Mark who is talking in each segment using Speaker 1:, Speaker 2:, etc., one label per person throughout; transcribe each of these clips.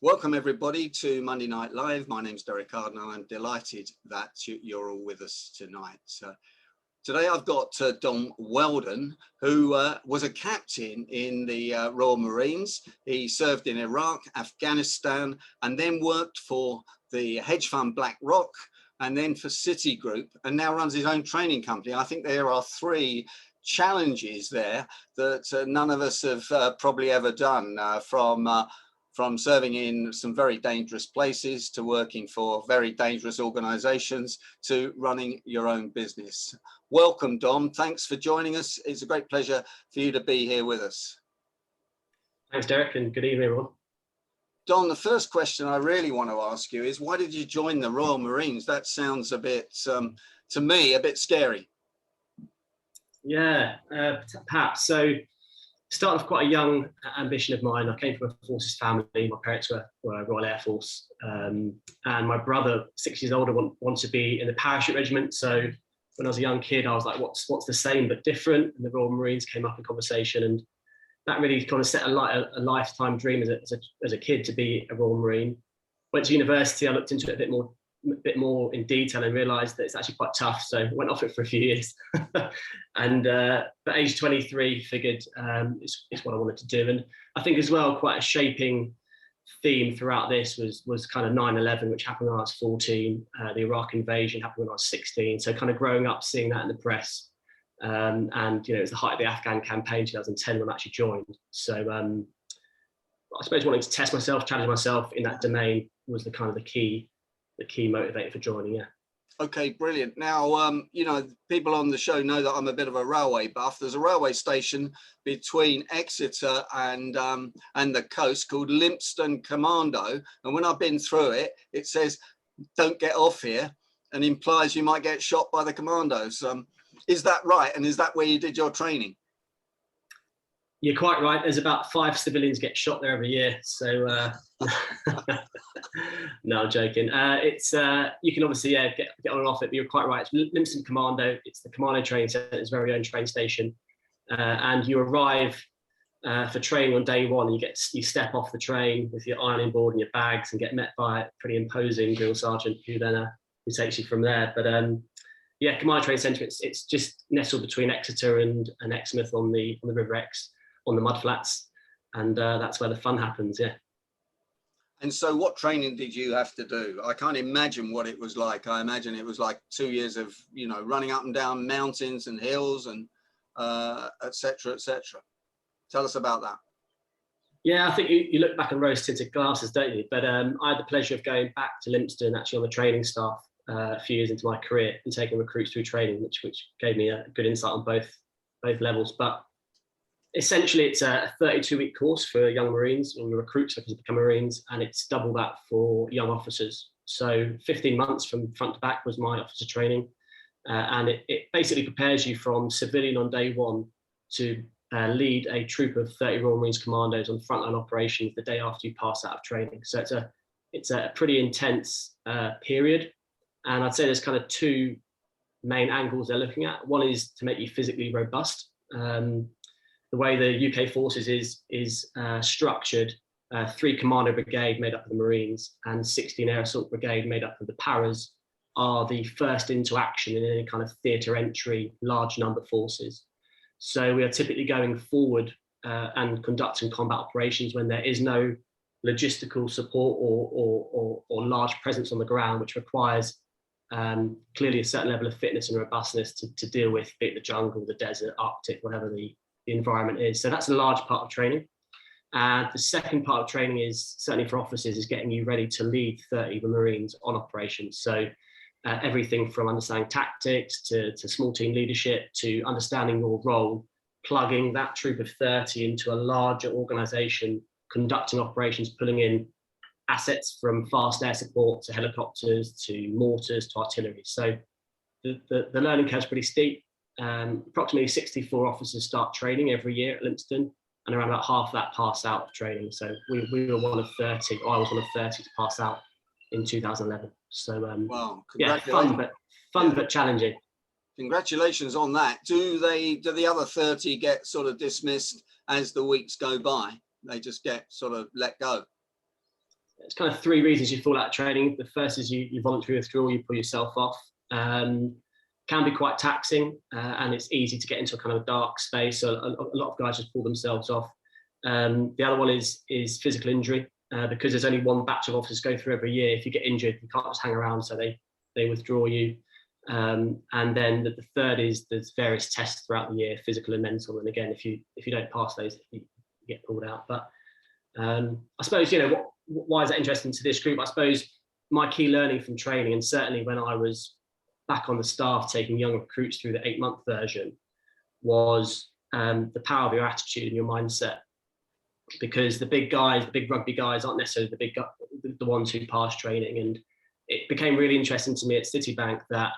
Speaker 1: Welcome everybody to Monday Night Live. My name's Derek Arden and I'm delighted that you're all with us tonight. Today I've got Don Weldon, who was a captain in the Royal Marines. He served in Iraq, Afghanistan, and then worked for the hedge fund Black Rock, and then for CitiGroup, and now runs his own training company. I think there are three challenges there that none of us have probably ever done, from serving in some very dangerous places to working for very dangerous organizations to running your own business. Welcome, Dom. Thanks for joining us. It's a great pleasure for you to be here with us.
Speaker 2: Thanks, Derek, and good evening, everyone.
Speaker 1: Don, the first question I really want to ask you is, why did you join the Royal Marines? That sounds a bit, to me, a bit scary.
Speaker 2: Yeah, perhaps. So, started off quite a young ambition of mine. I came from a forces family. My parents were Royal Air Force, and my brother, 6 years older, wanted to be in the parachute regiment. So when I was a young kid, I was like, what's the same but different? And the Royal Marines came up in conversation, and that really kind of set a lifetime dream as a kid to be a Royal Marine. Went to university. I looked into it a bit more in detail and realised that it's actually quite tough. So went off it for a few years, and at age 23, figured it's what I wanted to do. And I think as well, quite a shaping theme throughout this was kind of 9/11, which happened when I was 14. The Iraq invasion happened when I was 16. So kind of growing up, seeing that in the press, and it was the height of the Afghan campaign, 2010, when I actually joined. So I suppose wanting to test myself, challenge myself in that domain was the key motivator for joining. Yeah.
Speaker 1: Okay, brilliant. Now, people on the show know that I'm a bit of a railway buff. There's a railway station between Exeter and the coast called Lympstone Commando. And when I've been through it, it says, "Don't get off here," and implies you might get shot by the commandos. Is that right? And is that where you did your training?
Speaker 2: You're quite right. There's about 5 civilians get shot there every year. So no, I'm joking. It's you can obviously get on and off it, but you're quite right. It's Lympstone Commando. It's the Commando Training Centre's very own train station, and you arrive for training on day one, and you step off the train with your ironing board and your bags, and get met by a pretty imposing drill sergeant who takes you from there. But Commando Training Centre. It's just nestled between Exeter and Exmouth on the River Exe, on the mudflats, and that's where the fun happens. Yeah.
Speaker 1: And so what training did you have to do? I can't imagine what it was like. I imagine it was like 2 years of running up and down mountains and hills and et cetera, et cetera. Tell us about that.
Speaker 2: Yeah, I think you look back on rose-tinted glasses, don't you? But I had the pleasure of going back to Lympstone, actually on the training staff a few years into my career, and taking recruits through training, which gave me a good insight on both levels. But essentially, it's a 32-week course for young Marines, or recruits looking to become Marines, and it's double that for young officers. So 15 months from front to back was my officer training, and it basically prepares you from civilian on day one to lead a troop of 30 Royal Marines commandos on frontline operations the day after you pass out of training. So it's a pretty intense period, and I'd say there's kind of two main angles they're looking at. One is to make you physically robust. The way the UK forces is structured, 3 Commando Brigade made up of the Marines and 16 Air Assault Brigade made up of the Paras are the first into action in any kind of theatre entry, large number forces. So we are typically going forward and conducting combat operations when there is no logistical support or large presence on the ground, which requires clearly a certain level of fitness and robustness to deal with, be it the jungle, the desert, Arctic, whatever the environment is. So that's a large part of training. And the second part of training is, certainly for officers, is getting you ready to lead 30 Marines on operations. So everything from understanding tactics to small team leadership to understanding your role, plugging that troop of 30 into a larger organization, conducting operations, pulling in assets from fast air support to helicopters to mortars to artillery. So the learning curve is pretty steep. Approximately 64 officers start training every year at Lympstone, and around about half that pass out of training. So we were one of 30, or I was one of 30 to pass out in 2011. So
Speaker 1: wow,
Speaker 2: yeah, fun but challenging.
Speaker 1: Congratulations on that. Do the other 30 get sort of dismissed as the weeks go by? They just get sort of let go?
Speaker 2: it's kind of three reasons you fall out of training. The first is you voluntarily withdraw, you pull yourself off. Can be quite taxing, and it's easy to get into a kind of dark space. So a lot of guys just pull themselves off. The other one is physical injury, because there's only one batch of officers go through every year. If you get injured, you can't just hang around, so they withdraw you. And then the third is there's various tests throughout the year, physical and mental. And again, if you don't pass those, you get pulled out. But I suppose, why is that interesting to this group? I suppose my key learning from training, and certainly when I was back on the staff taking young recruits through the 8-month version, was the power of your attitude and your mindset. Because the big guys, the big rugby guys, aren't necessarily the ones who pass training. And it became really interesting to me at Citibank that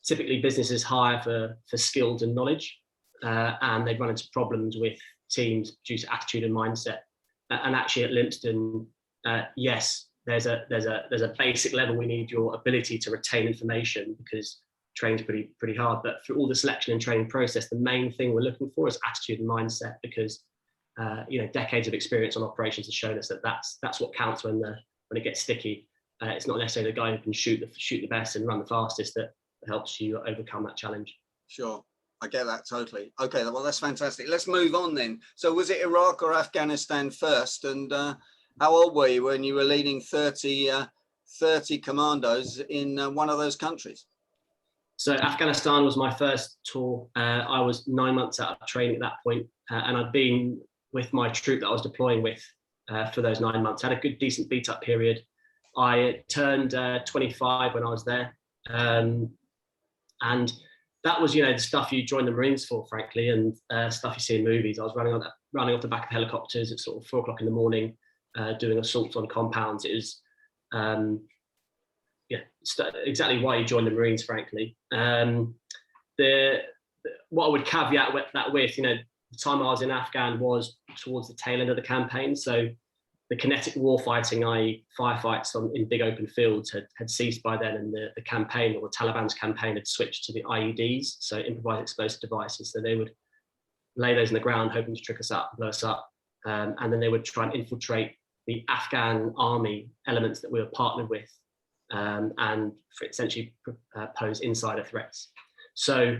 Speaker 2: typically businesses hire for skills and knowledge, and they'd run into problems with teams due to attitude and mindset. And actually at Lympstone, yes, there's a basic level. We need your ability to retain information, because training's pretty hard. But through all the selection and training process, the main thing we're looking for is attitude and mindset, because decades of experience on operations has shown us that that's what counts when it gets sticky. It's not necessarily the guy who can shoot the best and run the fastest that helps you overcome that challenge.
Speaker 1: Sure, I get that totally. Okay, well, that's fantastic. Let's move on then. So was it Iraq or Afghanistan first? And how old were you when you were leading 30 commandos in one of those countries?
Speaker 2: So Afghanistan was my first tour. I was 9 months out of training at that point, and I'd been with my troop that I was deploying with for those 9 months. Had a good, decent beat-up period. I turned 25 when I was there. And that was, the stuff you join the Marines for, frankly, and stuff you see in movies. I was running off the back of helicopters at sort of 4 o'clock in the morning, doing assaults on compounds. It was, exactly why you join the Marines, frankly. What I would caveat that with, the time I was in Afghan was towards the tail end of the campaign. So the kinetic war fighting, i.e. firefights in big open fields, had ceased by then, and the campaign, or the Taliban's campaign, had switched to the IEDs, so improvised explosive devices. So they would lay those in the ground, hoping to trick us up, blow us up, and then they would try and infiltrate the Afghan army elements that we were partnered with, and essentially pose insider threats. So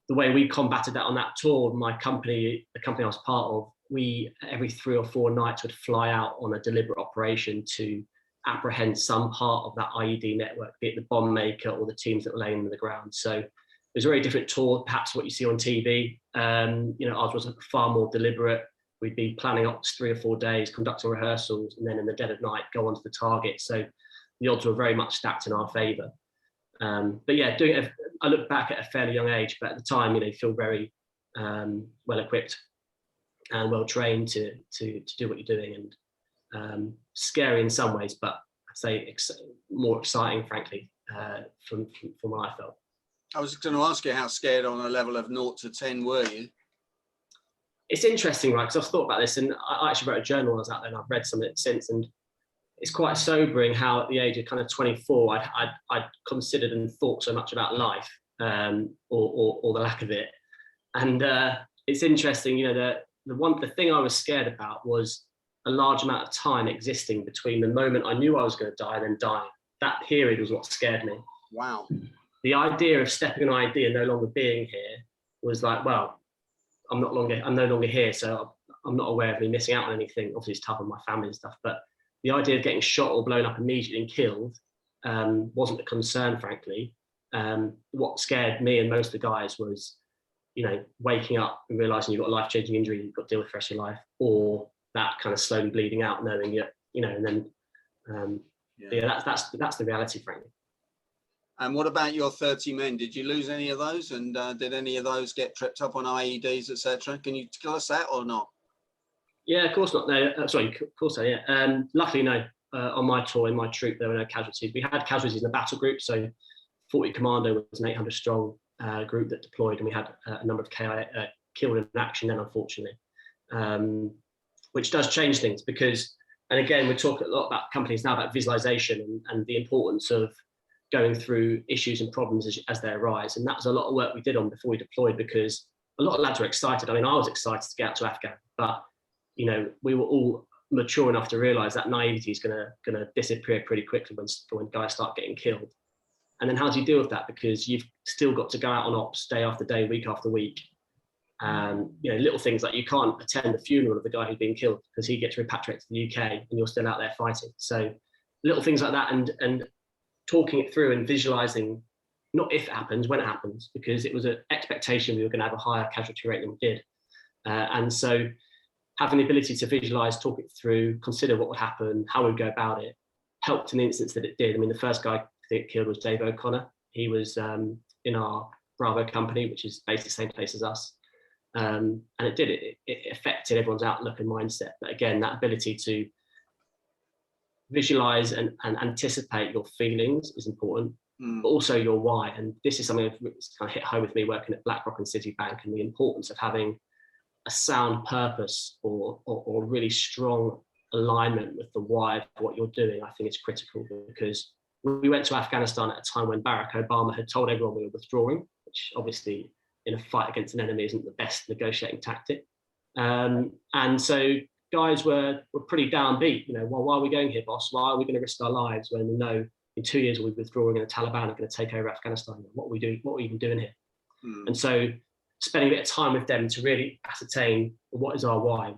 Speaker 2: the way we combated that on that tour, my company, the company I was part of, we every 3 or 4 nights would fly out on a deliberate operation to apprehend some part of that IED network, be it the bomb maker or the teams that were laying in the ground. So it was a very different tour, perhaps what you see on TV. Ours was far more deliberate. We'd be planning ops 3 or 4 days, conducting rehearsals, and then in the dead of night, go onto the target. So the odds were very much stacked in our favour. But yeah, I look back at a fairly young age, but at the time, you feel very well equipped and well trained to do what you're doing, and scary in some ways, but I'd say more exciting, frankly, from what I felt.
Speaker 1: I was going to ask you, how scared on a level of 0 to 10 were you?
Speaker 2: It's interesting, right? Because I've thought about this, and I actually wrote a journal when I was out there, and I've read some of it since, and it's quite sobering how at the age of kind of 24, I'd considered and thought so much about life, or the lack of it. And it's interesting, the thing I was scared about was a large amount of time existing between the moment I knew I was going to die and then dying. That period was what scared me.
Speaker 1: Wow.
Speaker 2: The idea of stepping an ID and no longer being here was like, well, I'm no longer here, so I'm not aware of me missing out on anything. Obviously, it's tough on my family and stuff, but the idea of getting shot or blown up immediately and killed wasn't a concern, frankly. What scared me and most of the guys was, waking up and realizing you've got a life-changing injury you've got to deal with the rest of your life, or that kind of slowly bleeding out, knowing and then that's the reality, frankly.
Speaker 1: And what about your 30 men? Did you lose any of those? And did any of those get tripped up on IEDs, etc.? Can you tell us that or not? Yeah,
Speaker 2: of course not. No, of course so. Yeah. Luckily, no. On my tour, in my troop, there were no casualties. We had casualties in the battle group. So 40 Commando was an 800 strong group that deployed, and we had a number of killed in action then, unfortunately, which does change things because, and again, we talk a lot about companies now about visualization and the importance of going through issues and problems as they arise. And that was a lot of work we did on before we deployed, because a lot of lads were excited. I mean, I was excited to get out to Afghan, but we were all mature enough to realize that naivety is gonna disappear pretty quickly when guys start getting killed. And then how do you deal with that? Because you've still got to go out on ops day after day, week after week. You know, little things like you can't attend the funeral of the guy who's been killed because he gets repatriated to the UK and you're still out there fighting. So little things like that, and talking it through and visualizing, not if it happens, when it happens, because it was an expectation we were going to have a higher casualty rate than we did. And so having the ability to visualize, talk it through, consider what would happen, how we'd go about it, helped in the instance that it did. I mean, the first guy that killed was Dave O'Connor. He was in our Bravo company, which is based the same place as us. And it affected everyone's outlook and mindset. But again, that ability to visualize and anticipate your feelings is important, but also your why. And this is something that's kind of hit home with me working at Black Rock and CitiBank, and the importance of having a sound purpose or really strong alignment with the why of what you're doing. I think it's critical, because we went to Afghanistan at a time when Barack Obama had told everyone we were withdrawing, which obviously in a fight against an enemy isn't the best negotiating tactic. And so guys were pretty downbeat. You know, well, why are we going here, boss? Why are we going to risk our lives when we know in 2 years we'll be withdrawing and the Taliban are going to take over Afghanistan? What are we doing? What are we even doing here? And so spending a bit of time with them to really ascertain what is our why?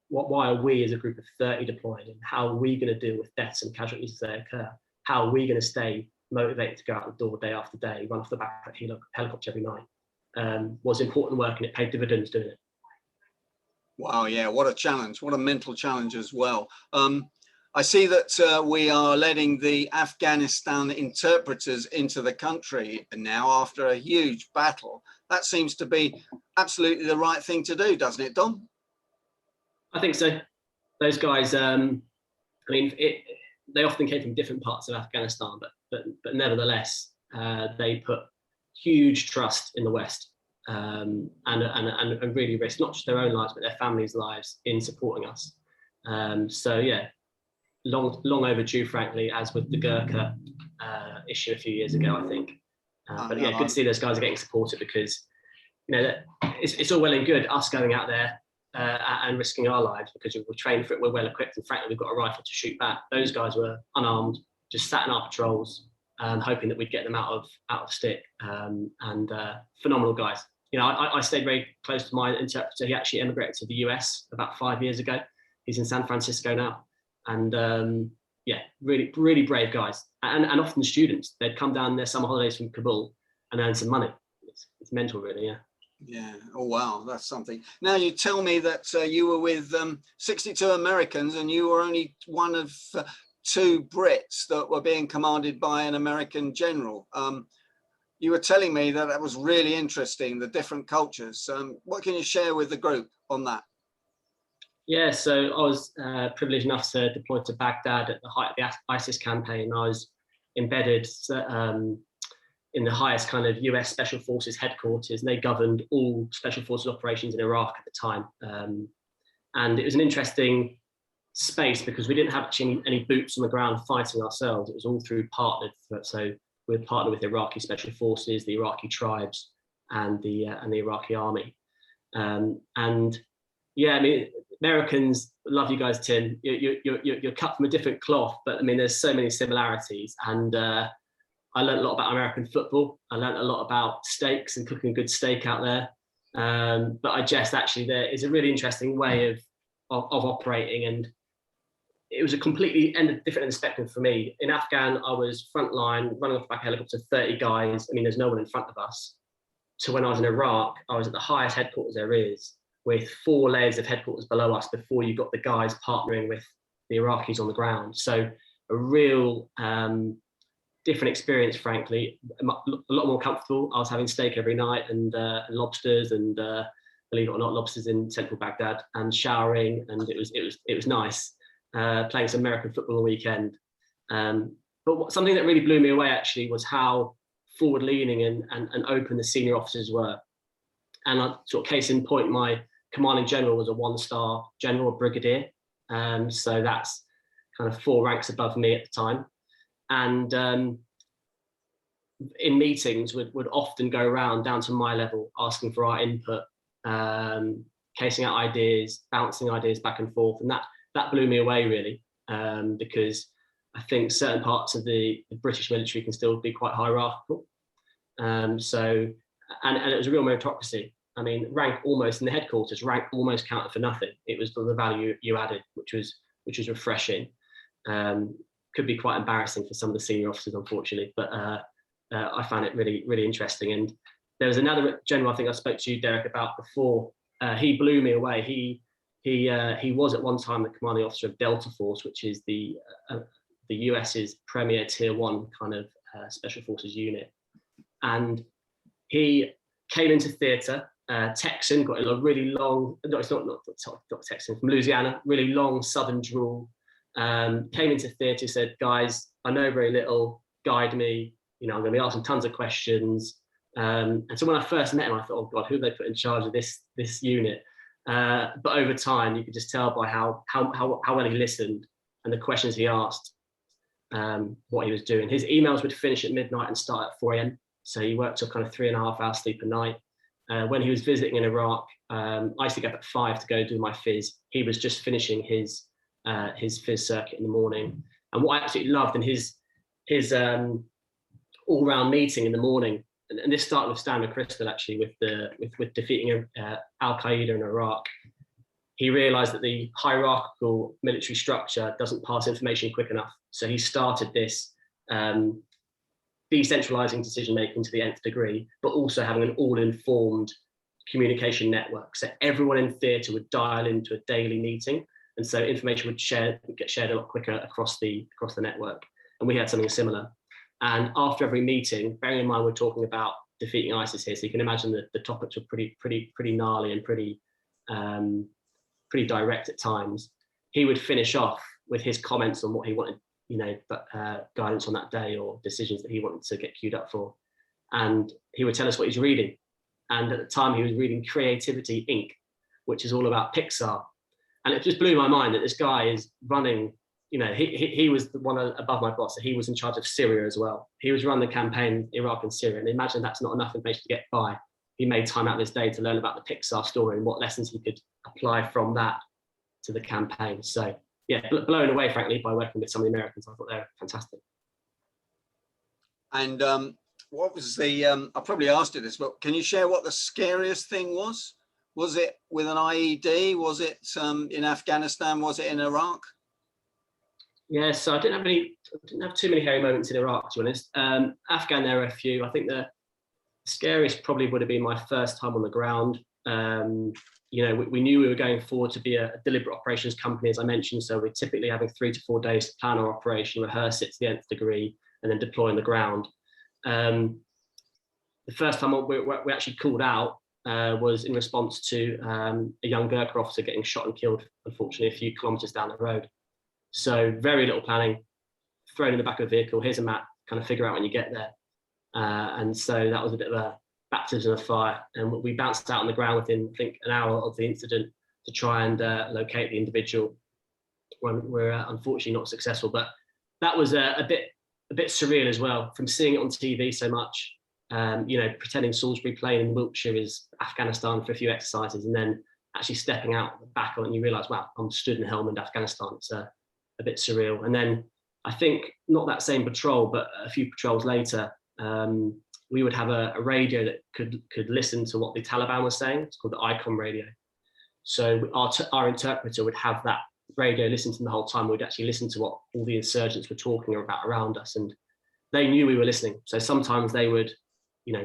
Speaker 2: Why are we as a group of 30 deployed, and how are we going to deal with deaths and casualties as they occur? How are we going to stay motivated to go out the door day after day, run off the back of a helicopter every night? Was important work, and it paid dividends doing it.
Speaker 1: Wow, yeah, what a challenge, what a mental challenge as well. I see that we are letting the Afghanistan interpreters into the country now after a huge battle. That seems to be absolutely the right thing to do, doesn't it, Dom?
Speaker 2: I think so. Those guys, I mean, they often came from different parts of Afghanistan, but nevertheless, they put huge trust in the West, and really risked not just their own lives but their families' lives in supporting us. So yeah, long overdue, frankly, as with the Gurkha issue a few years ago, I think. But yeah, good to see those guys are getting supported, because you know it's all well and good us going out there and risking our lives because we're trained for it, we're well equipped, and frankly we've got a rifle to shoot back. Those guys were unarmed, just sat in our patrols, hoping that we'd get them out of stick, and phenomenal guys. You know, I stayed very close to my interpreter. He actually emigrated to the US about 5 years ago. He's in San Francisco now, and yeah, really brave guys, and often students. They'd come down their summer holidays from Kabul and earn some money. It's mental, really.
Speaker 1: Yeah. Oh wow, that's something. Now you tell me that you were with 62 Americans, and you were only one of 2 Brits that were being commanded by an American general. You were telling me that was really interesting, the different cultures. What can you share with the group on that?
Speaker 2: Yeah, so I was privileged enough to deploy to Baghdad at the height of the ISIS campaign. I was embedded in the highest kind of US Special Forces headquarters, and they governed all Special Forces operations in Iraq at the time. And it was an interesting space because we didn't have actually any boots on the ground fighting ourselves. It was all through partnered. So we were partnered with the Iraqi Special Forces, the Iraqi tribes, and the Iraqi army. And yeah, I mean, Americans, love you guys, Tim. You're cut from a different cloth, but I mean, there's so many similarities. And I learned a lot about American football. I learned a lot about steaks and cooking a good steak out there. But I just actually, there is a really interesting way of operating, and it was a completely different end of the spectrum for me. In Afghan, I was frontline, running off the back of a helicopter, 30 guys. I mean, there's no one in front of us. So when I was in Iraq, I was at the highest headquarters there is, with 4 layers of headquarters below us before you got the guys partnering with the Iraqis on the ground. So a real different experience, frankly, a lot more comfortable. I was having steak every night and lobsters, and believe it or not, lobsters in central Baghdad, and showering, and it was nice. Playing some American football on the weekend. But something that really blew me away actually was how forward-leaning and open the senior officers were. And sort of case in point, my commanding general was a 1-star general, a brigadier. So that's kind of 4 ranks above me at the time. And in meetings would often go around down to my level, asking for our input, casing out ideas, bouncing ideas back and forth. And that blew me away really, because I think certain parts of the British military can still be quite hierarchical. So it was a real meritocracy. I mean, rank almost in the headquarters, rank almost counted for nothing. It was the value you added, which was refreshing. Could be quite embarrassing for some of the senior officers, unfortunately, but I found it really, really interesting. And there was another general I think I spoke to you, Derek, about before. He blew me away. He was at one time the commanding officer of Delta Force, which is the US's premier tier 1 kind of special forces unit. And he came into theatre, Texan, got a really long, no, it's not Texan, from Louisiana, really long southern drawl. Came into theatre, said, guys, I know very little, guide me, I'm going to be asking tons of questions. And so when I first met him, I thought, oh God, who have they put in charge of this unit? But over time, you could just tell by how well he listened and the questions he asked, what he was doing. His emails would finish at midnight and start at 4 a.m. So he worked till kind of 3.5 hours sleep a night. When he was visiting in Iraq, I used to get up at 5 to go do my phys. He was just finishing his phys circuit in the morning. And what I absolutely loved in his all-round meeting in the morning, and this started with Stan McChrystal actually, with defeating Al Qaeda in Iraq. He realized that the hierarchical military structure doesn't pass information quick enough. So he started this decentralizing decision-making to the nth degree, but also having an all-informed communication network. So everyone in theatre would dial into a daily meeting. And so information would get shared a lot quicker across the network. And we had something similar. And after every meeting, bearing in mind we're talking about defeating ISIS here, so you can imagine that the topics were pretty gnarly and pretty direct at times. He would finish off with his comments on what he wanted, guidance on that day or decisions that he wanted to get queued up for. And he would tell us what he's reading. And at the time he was reading Creativity Inc., which is all about Pixar. And it just blew my mind that this guy is running, he was the one above my boss, so he was in charge of Syria as well. He was running the campaign, Iraq and Syria, and imagine that's not enough information to get by. He made time out of his day to learn about the Pixar story and what lessons he could apply from that to the campaign. So yeah, blown away, frankly, by working with some of the Americans. I thought they were fantastic.
Speaker 1: And what was the, I probably asked you this, but can you share what the scariest thing was? Was it with an IED? Was it in Afghanistan? Was it in Iraq?
Speaker 2: Yeah, so I didn't have too many hairy moments in Iraq, to be honest. Afghan, there were a few. I think the scariest probably would have been my first time on the ground. We knew we were going forward to be a deliberate operations company, as I mentioned. So we're typically having 3 to 4 days to plan our operation, rehearse it to the nth degree, and then deploy on the ground. The first time we actually called out was in response to a young Gurkha officer getting shot and killed, unfortunately, a few kilometers down the road. So very little planning, thrown in the back of a vehicle, here's a map, kind of figure out when you get there. And so that was a bit of a baptism of fire. And we bounced out on the ground within, I think, an hour of the incident to try and locate the individual. We're unfortunately not successful, but that was a bit surreal as well, from seeing it on TV so much, pretending Salisbury Plain in Wiltshire is Afghanistan for a few exercises, and then actually stepping out back on it and you realise, wow, I'm stood in Helmand, Afghanistan. It's a bit surreal. And then I think not that same patrol, but a few patrols later, we would have a radio that could listen to what the Taliban was saying. It's called the ICOM radio. So our interpreter would have that radio listen to them the whole time. We'd actually listen to what all the insurgents were talking about around us, and they knew we were listening. So sometimes they would,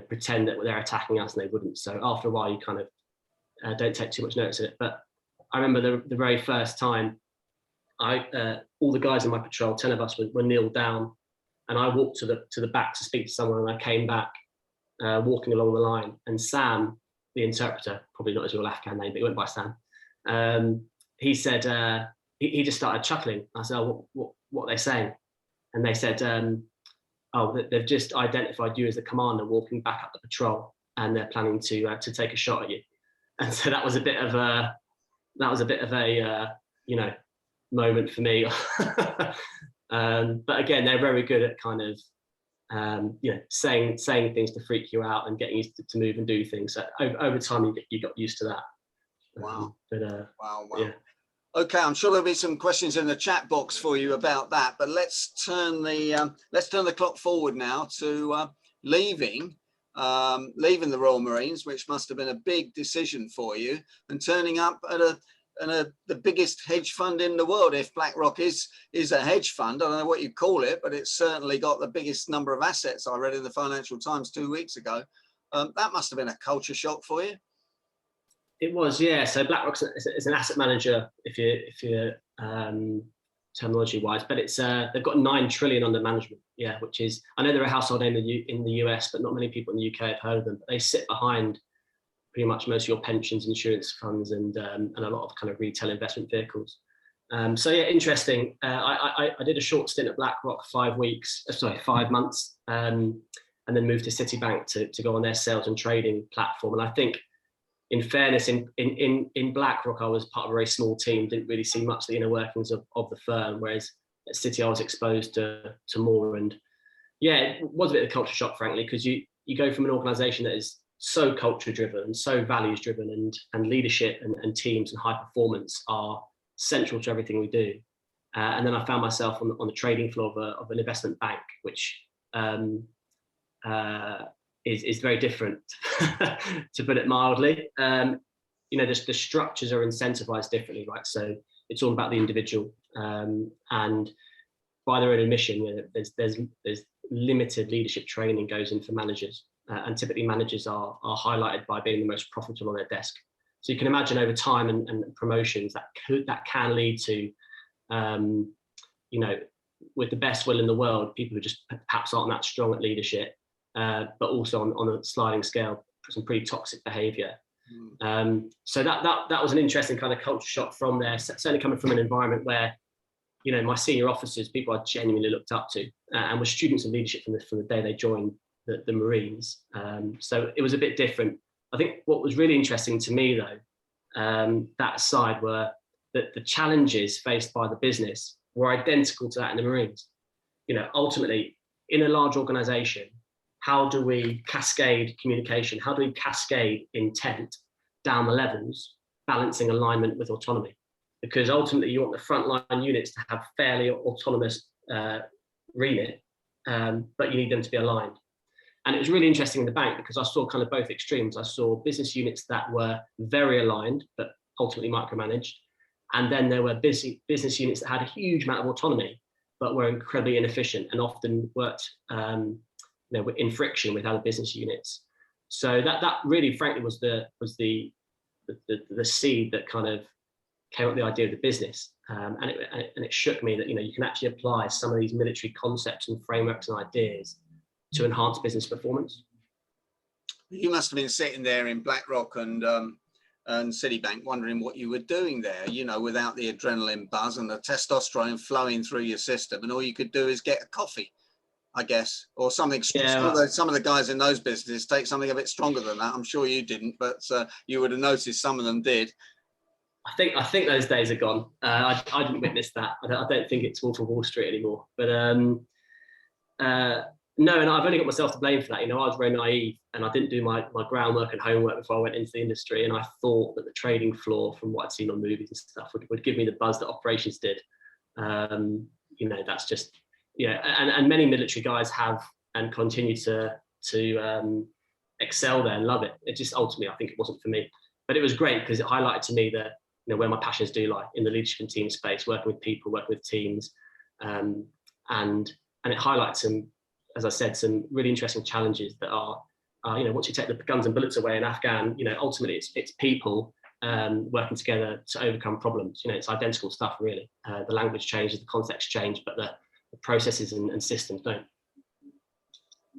Speaker 2: pretend that they're attacking us, and they wouldn't. So after a while, you kind of don't take too much notice of it. But I remember the very first time, all the guys in my patrol, 10 of us were kneeled down, and I walked to the back to speak to someone, and I came back walking along the line, and Sam, the interpreter, probably not his real Afghan name, but he went by Sam, he said, he just started chuckling. I said, oh, what are they saying? And they said, they've just identified you as the commander walking back up the patrol, and they're planning to take a shot at you. And so that was a bit of a moment for me. But again, they're very good at kind of saying things to freak you out and getting you to move and do things. So over time, you got used to that.
Speaker 1: Wow.
Speaker 2: Wow.
Speaker 1: Yeah. Okay, I'm sure there'll be some questions in the chat box for you about that, but let's turn the clock forward now to leaving the Royal Marines, which must have been a big decision for you, and turning up at the biggest hedge fund in the world. If Black Rock is a hedge fund, I don't know what you call it, but it's certainly got the biggest number of assets. I read in the Financial Times 2 weeks ago. That must have been a culture shock for you.
Speaker 2: It was, yeah. So Black Rock is an asset manager, if you're terminology wise, but it's they've got 9 trillion under management. Yeah, which is, I know they're a household name in the US, but not many people in the UK have heard of them. But they sit behind pretty much most of your pensions, insurance funds, and a lot of kind of retail investment vehicles. So yeah, interesting. I did a short stint at Black Rock 5 months, and then moved to Citibank to go on their sales and trading platform. And I think, in fairness, in Black Rock, I was part of a very small team, didn't really see much of the inner workings of the firm, whereas at Citi I was exposed to more. And yeah, it was a bit of a culture shock, frankly, because you go from an organisation that is so culture driven and so values driven, and leadership and teams and high performance are central to everything we do. And then I found myself on the trading floor of an investment bank, which is very different, to put it mildly. The structures are incentivized differently, right? So it's all about the individual, and by their own admission, there's limited leadership training goes in for managers, and typically managers are highlighted by being the most profitable on their desk. So you can imagine over time and promotions that can lead to, with the best will in the world, people who just perhaps aren't that strong at leadership. But also on a sliding scale, some pretty toxic behaviour. So that was an interesting kind of culture shock from there. Certainly coming from an environment where, my senior officers, people I genuinely looked up to, and were students of leadership from the day they joined the Marines. So it was a bit different. I think what was really interesting to me, though, that aside, were that the challenges faced by the business were identical to that in the Marines. Ultimately, in a large organisation, how do we cascade communication? How do we cascade intent down the levels, balancing alignment with autonomy? Because ultimately you want the frontline units to have fairly autonomous remit, but you need them to be aligned. And it was really interesting in the bank because I saw kind of both extremes. I saw business units that were very aligned, but ultimately micromanaged. And then there were business units that had a huge amount of autonomy, but were incredibly inefficient and often worked in friction with other business units. So that really, frankly, was the seed that kind of came up with the idea of the business. And it shook me that you can actually apply some of these military concepts and frameworks and ideas to enhance business performance.
Speaker 1: You must have been sitting there in Black Rock and Citibank wondering what you were doing there, without the adrenaline buzz and the testosterone flowing through your system, and all you could do is get a coffee, I guess, or something. Yeah. Some of the guys in those businesses take something a bit stronger than that. I'm sure you didn't, but you would have noticed some of them did.
Speaker 2: I think those days are gone. I didn't witness that. I don't think it's Wolf of Wall Street anymore. But no, and I've only got myself to blame for that. I was very naive and I didn't do my groundwork and homework before I went into the industry. And I thought that the trading floor, from what I'd seen on movies and stuff, would give me the buzz that operations did. That's just, and many military guys have and continue to excel there and love it. It just ultimately, I think it wasn't for me. But it was great because it highlighted to me that, where my passions do lie, in the leadership and team space, working with people, working with teams. And it highlights some, as I said, some really interesting challenges that are, once you take the guns and bullets away in Afghan, ultimately it's people working together to overcome problems. It's identical stuff, really. The language changes, the context change, but the processes and systems don't.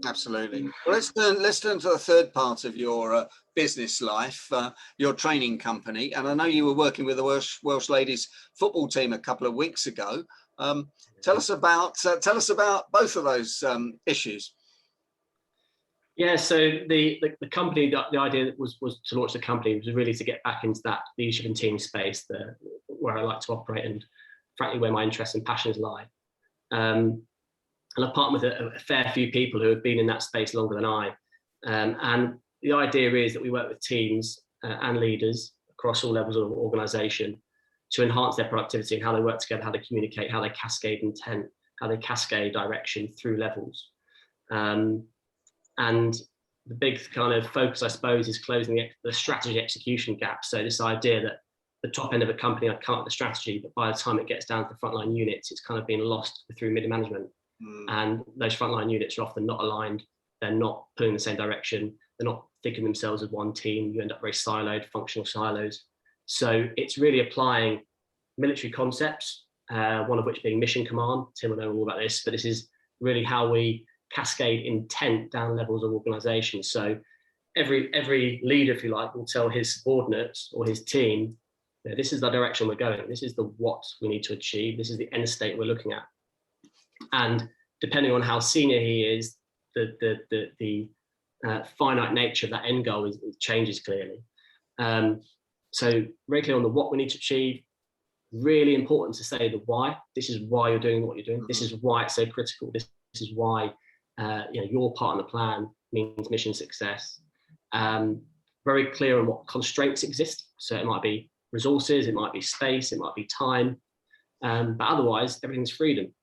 Speaker 1: Absolutely. Well, let's turn to the third part of your business life, your training company. And I know you were working with the Welsh ladies football team a couple of weeks ago. Tell us about both of those issues.
Speaker 2: Yeah, so the company, the idea was to launch the company was really to get back into that leadership and team space, where I like to operate and frankly where my interests and passions lie. And I've partnered with a fair few people who have been in that space longer than I. And the idea is that we work with teams and leaders across all levels of the organisation to enhance their productivity and how they work together, how they communicate, how they cascade intent, how they cascade direction through levels. And the big kind of focus, I suppose, is closing the strategy execution gap. So this idea that the top end of a company, I'd come up with the strategy, but by the time it gets down to the frontline units, it's kind of been lost through middle management. And those frontline units are often not aligned. They're not pulling the same direction. They're not thinking themselves as one team. You end up very siloed, functional silos. So it's really applying military concepts, one of which being mission command. Tim will know all about this, but this is really how we cascade intent down levels of organization. So every leader, if you like, will tell his subordinates or his team, this is the direction we're going. This is the what we need to achieve. This is the end state we're looking at. And depending on how senior he is, the finite nature of that end goal changes clearly. So very clear on the what we need to achieve. Really important to say the why. This is why you're doing what you're doing. This is why it's so critical. This is why your part in the plan means mission success. Very clear on what constraints exist. So it might be resources, it might be space, it might be time, but otherwise everything's freedom.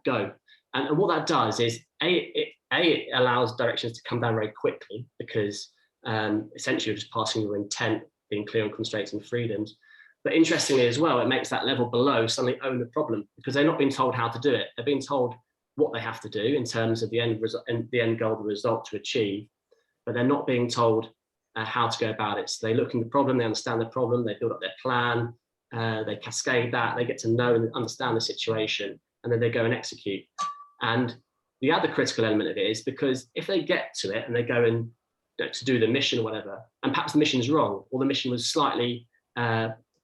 Speaker 2: Go. And what that does is it allows directions to come down very quickly, because essentially you're just passing your intent, being clear on constraints and freedoms. But interestingly as well, it makes that level below suddenly own the problem, because they're not being told how to do it. They're being told what they have to do in terms of the end result and the end goal, the result to achieve, but they're not being told how to go about it. So they look in the problem, they understand the problem, they build up their plan, they cascade that, they get to know and understand the situation, and then they go and execute. And the other critical element of it is, because if they get to it and they go and to do the mission or whatever, and perhaps the mission's wrong, or the mission was slightly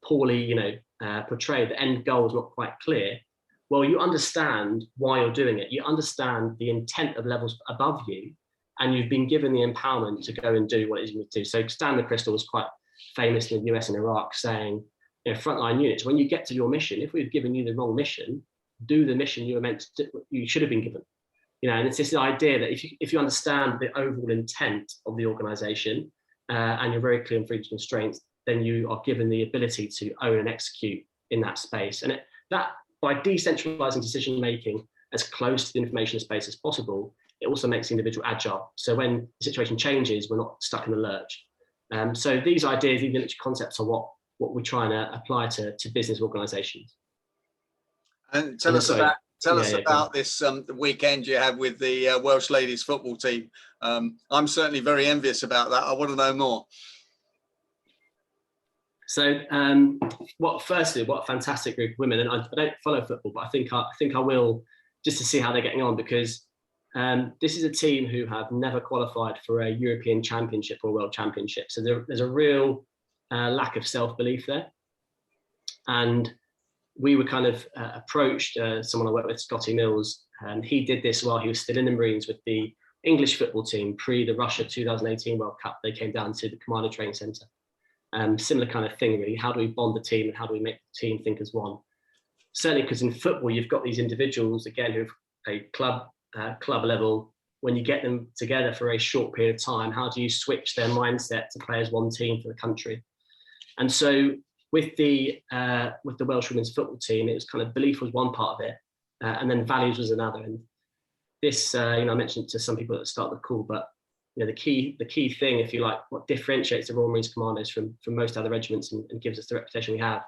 Speaker 2: poorly portrayed, the end goal is not quite clear, well, you understand why you're doing it. You understand the intent of levels above you, and you've been given the empowerment to go and do what it is you need to do. So Stan McChrystal was quite famous in the US and Iraq, saying, frontline units, when you get to your mission, if we've given you the wrong mission, do the mission you were meant to do, you should have been given. And it's this idea that if you understand the overall intent of the organization, and you're very clear on freedom constraints, then you are given the ability to own and execute in that space. And that by decentralizing decision making as close to the information space as possible, it also makes the individual agile. So when the situation changes, we're not stuck in the lurch. So these ideas, these military concepts, are what we're trying to apply to business organizations.
Speaker 1: And tell us about this weekend you had with the Welsh ladies football team. I'm certainly very envious about that. I want to know more. So, what a fantastic group of women. And I don't follow football, but I think I will, just to see how they're getting on, because this is a team who have never qualified for a European Championship or World Championship. So there's a real lack of self-belief there. And we were kind of approached, someone I worked with, Scotty Mills, and he did this while he was still in the Marines with the English football team pre the Russia 2018 World Cup. They came down to the Commando Training Centre. Similar kind of thing, really. How do we bond the team, and how do we make the team think as one? Certainly, because in football, you've got these individuals, again, who've played club level. When you get them together for a short period of time, how do you switch their mindset to play as one team for the country? And so with the Welsh women's football team, it was kind of belief was one part of it, and then values was another. And this, I mentioned to some people at the start of the call, but the key thing, if you like, what differentiates the Royal Marines Commandos from most other regiments and gives us the reputation we have,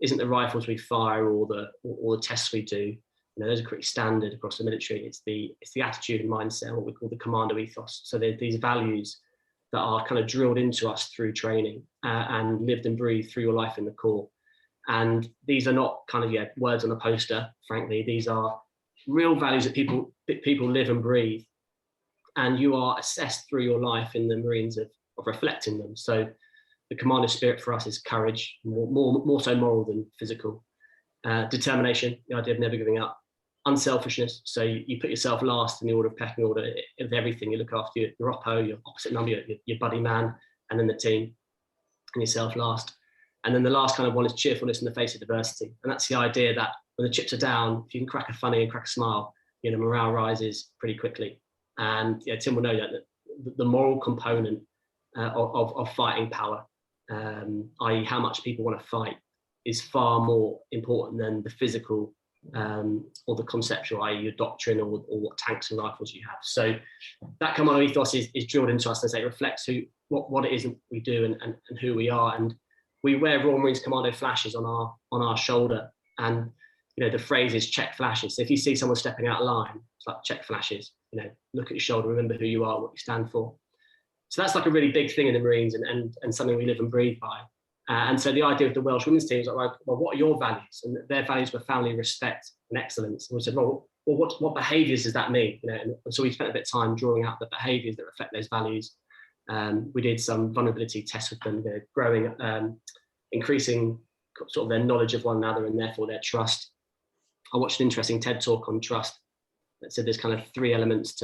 Speaker 1: isn't the rifles we fire or the tests we do. Those are pretty standard across the military. It's the attitude and mindset, what we call the commando ethos. So these values that are kind of drilled into us through training and lived and breathed through your life in the Corps. And these are not kind of words on a poster, frankly. These are real values that people live and breathe. And you are assessed through your life in the Marines of reflecting them. So the commando spirit for us is courage, more so moral than physical. Determination, the idea of never giving up. Unselfishness, so you put yourself last in the order of pecking order of everything. You look after your oppo, your opposite number, your buddy man, and then the team, and yourself last. And then the last kind of one is cheerfulness in the face of adversity. And that's the idea that when the chips are down, if you can crack a funny and crack a smile, morale rises pretty quickly. And Tim will know that the moral component of fighting power, i.e. how much people want to fight,
Speaker 2: is far more important than the physical or the conceptual, i.e. your doctrine or what tanks and rifles you have. So that Commando ethos is drilled into us, as it reflects what it is we do and who we are. And we wear Royal Marines Commando flashes on our shoulder, and the phrase is check flashes. So if you see someone stepping out of line, it's like check flashes. Look at your shoulder, remember who you are, what you stand for. So that's like a really big thing in the Marines, and something we live and breathe by. And so the idea of the Welsh women's team is like, well, what are your values? And their values were family, respect, and excellence. And we said, well, what behaviours does that mean? And so we spent a bit of time drawing out the behaviours that reflect those values. We did some vulnerability tests with them, growing, increasing sort of their knowledge of one another and therefore their trust. I watched an interesting TED talk on trust that said there's kind of 3 elements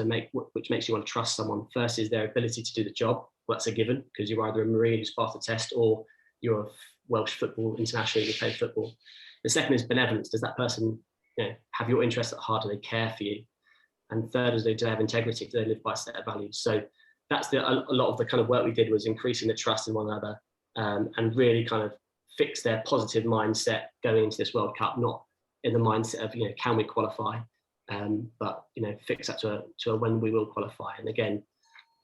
Speaker 2: which makes you want to trust someone. First is their ability to do the job. Well, that's a given, because you're either a Marine who's passed the test or you're a Welsh football international, you play football. The second is benevolence. Does that person have your interests at heart? Do they care for you? And third is, do they have integrity? Do they live by a set of values? So that's a lot of the kind of work we did, was increasing the trust in one another, and really kind of fix their positive mindset going into this World Cup, not in the mindset of can we qualify, but fix that to a when we will qualify. And again,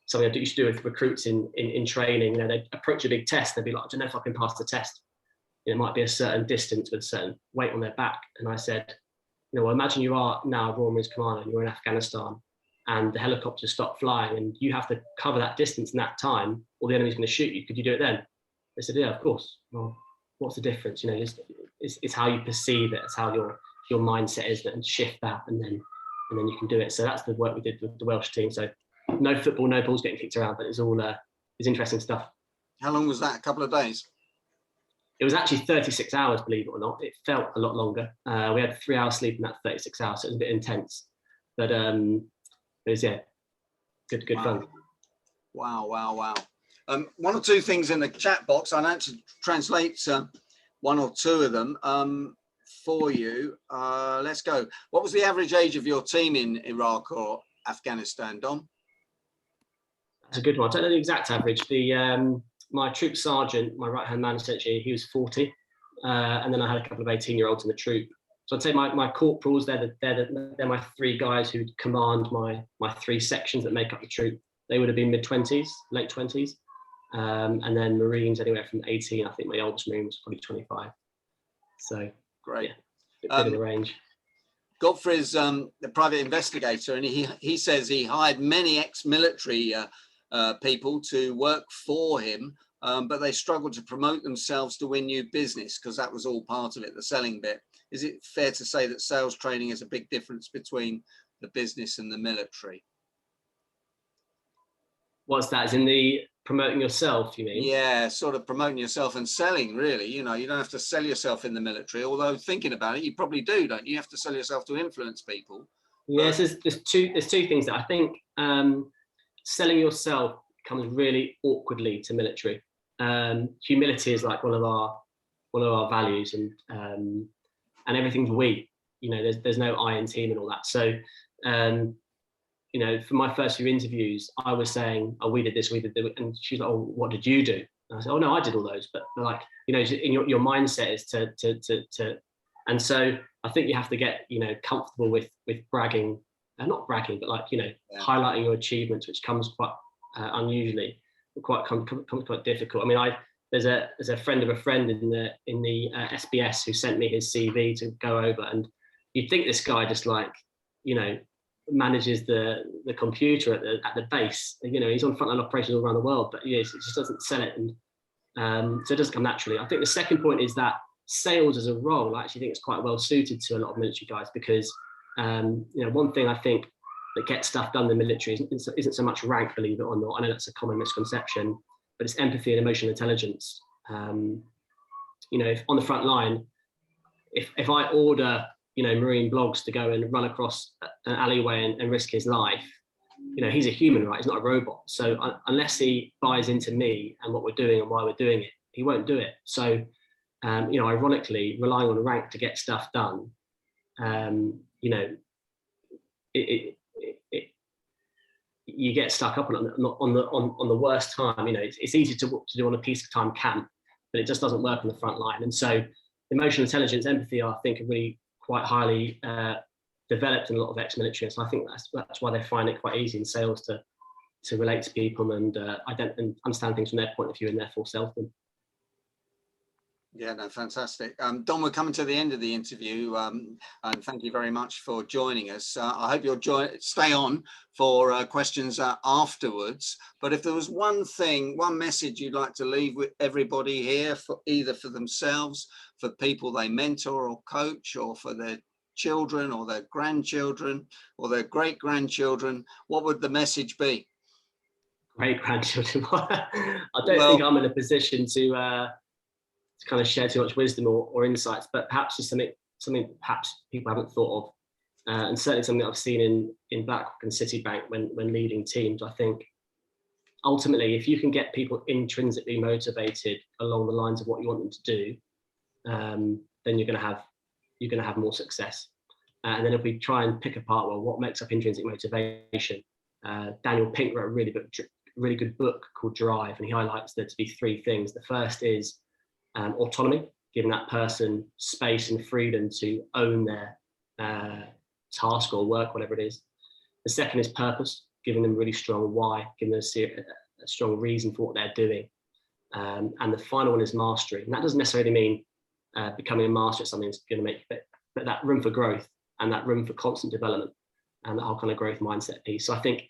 Speaker 2: something I used to do with recruits in training, they'd approach a big test, they'd be like, I don't know if I can pass the test. It might be a certain distance with a certain weight on their back. And I said, well, imagine you are now a Royal Marines Commander and you're in Afghanistan and the helicopters stop flying and you have to cover that distance in that time, or the enemy's going to shoot you. Could you do it then? They said, yeah, of course. Well, what's the difference? It's how you perceive it, it's how your mindset is, and shift that, and then you can do it. So that's the work we did with the Welsh team. So no football, no balls getting kicked around, but it's all it's interesting stuff.
Speaker 1: How long was that? A couple of days?
Speaker 2: It was actually 36 hours, believe it or not. It felt a lot longer. We had 3 hours sleep in that 36 hours, so it was a bit intense. But it was, good fun.
Speaker 1: Wow. One or two things in the chat box. I know to translate one or two of them for you. Let's go. What was the average age of your team in Iraq or Afghanistan, Dom?
Speaker 2: That's a good one. I don't know the exact average. My troop sergeant, my right-hand man, essentially, he was 40. And then I had a couple of 18-year-olds in the troop. So I'd say my corporals, they're my 3 guys who command my 3 sections that make up the troop. They would have been mid-20s, late 20s. And then Marines anywhere from 18. I think my oldest Marine was probably 25. So
Speaker 1: great.
Speaker 2: Yeah, a bit of a range.
Speaker 1: Godfrey's the private investigator, and he says he hired many ex-military people to work for him, but they struggled to promote themselves to win new business, because that was all part of it, the selling bit. Is it fair to say that sales training is a big difference between the business and the military?
Speaker 2: What's that? Is in the promoting yourself, you mean?
Speaker 1: Yeah, sort of promoting yourself and selling, really. You don't have to sell yourself in the military, although thinking about it, you probably do, don't you? You have to sell yourself to influence people.
Speaker 2: Yes, there's two things that I think selling yourself comes really awkwardly to military. Humility is like one of our values, and everything's we. There's no I in team and all that. So for my first few interviews, I was saying, oh, we did this, and she was like, oh, what did you do? And I said, oh no, I did all those. But like, in your mindset is to, and so I think you have to get, comfortable with bragging, not bragging, but like, highlighting your achievements, which comes quite unusually, quite difficult. I mean, there's a friend of a friend in the SBS who sent me his CV to go over, and you'd think this guy just like, manages the computer at the base. He's on frontline operations all around the world, but it just doesn't sell it, and so it doesn't come naturally. I think the second point is that sales as a role, I actually think it's quite well suited to a lot of military guys, because one thing I think that gets stuff done in the military isn't so much rank, believe it or not. I know that's a common misconception, but it's empathy and emotional intelligence. If on the front line, if I order Marine Blogs to go and run across an alleyway and risk his life, he's a human, right? He's not a robot. So unless he buys into me and what we're doing and why we're doing it, he won't do it. So ironically, relying on rank to get stuff done, you get stuck up on the worst time. It's easy to do on a peacetime camp, but it just doesn't work on the front line. And so emotional intelligence, empathy, I think, are really quite highly developed in a lot of ex-military. So I think that's why they find it quite easy in sales to relate to people and understand things from their point of view and therefore sell them.
Speaker 1: Yeah, no, fantastic. Don, we're coming to the end of the interview, and thank you very much for joining us. I hope you'll stay on for questions afterwards. But if there was one message you'd like to leave with everybody here, either for themselves, for people they mentor or coach, or for their children or their grandchildren or their great-grandchildren, what would the message be?
Speaker 2: Great-grandchildren. I don't think I'm in a position to kind of share too much wisdom or insights, but perhaps just something perhaps people haven't thought of, and certainly something that I've seen in Black Rock and Citibank when leading teams. I think ultimately, if you can get people intrinsically motivated along the lines of what you want them to do, then you're going to have more success. And then if we try and pick apart, well, what makes up intrinsic motivation? Daniel Pink wrote a really good book called Drive, and he highlights there to be three things. The first is autonomy, giving that person space and freedom to own their task or work, whatever it is. The second is purpose, giving them really strong why, giving them a strong reason for what they're doing. And the final one is mastery. And that doesn't necessarily mean becoming a master at something that's going to make you, but that room for growth and that room for constant development and the whole kind of growth mindset piece. So I think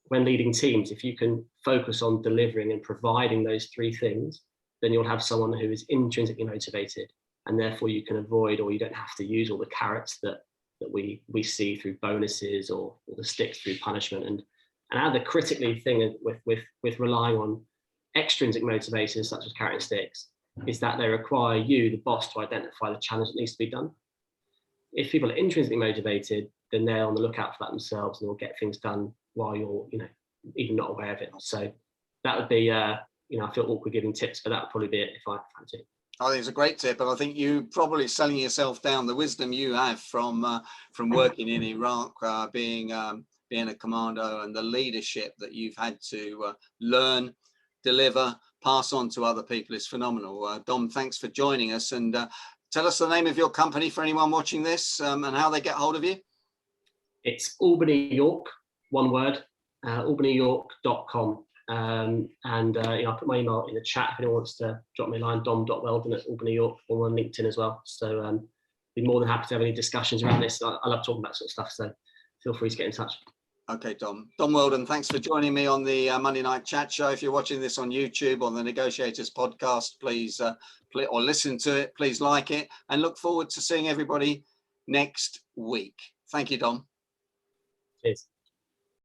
Speaker 2: when leading teams, if you can focus on delivering and providing those three things, then you'll have someone who is intrinsically motivated, and therefore you can avoid, or you don't have to use all the carrots that we see through bonuses or the sticks through punishment. And another critically thing with relying on extrinsic motivators such as carrot and sticks is that they require you, the boss, to identify the challenge that needs to be done. If people are intrinsically motivated, then they're on the lookout for that themselves, and they'll get things done while you're, even not aware of it. So that would be I feel awkward giving tips, but that would probably be it if I had to.
Speaker 1: I think it's a great tip, and I think you probably selling yourself down. The wisdom you have from working in Iraq, being a commando, and the leadership that you've had to learn, deliver, pass on to other people is phenomenal. Dom, thanks for joining us, and tell us the name of your company for anyone watching this, and how they get hold of you. It's
Speaker 2: Albany York, one word, albanyyork.com. I'll put my email in the chat if anyone wants to drop me a line, dom.weldon@albanyyork, or on LinkedIn as well. So be more than happy to have any discussions around this. I love talking about sort of stuff, so feel free to get in touch. Okay, Dom Weldon, thanks for joining me on the Monday Night Chat Show. If you're watching this on YouTube on the Negotiators podcast, please or listen to it, please like it, and look forward to seeing everybody next week. Thank you, Dom. Cheers.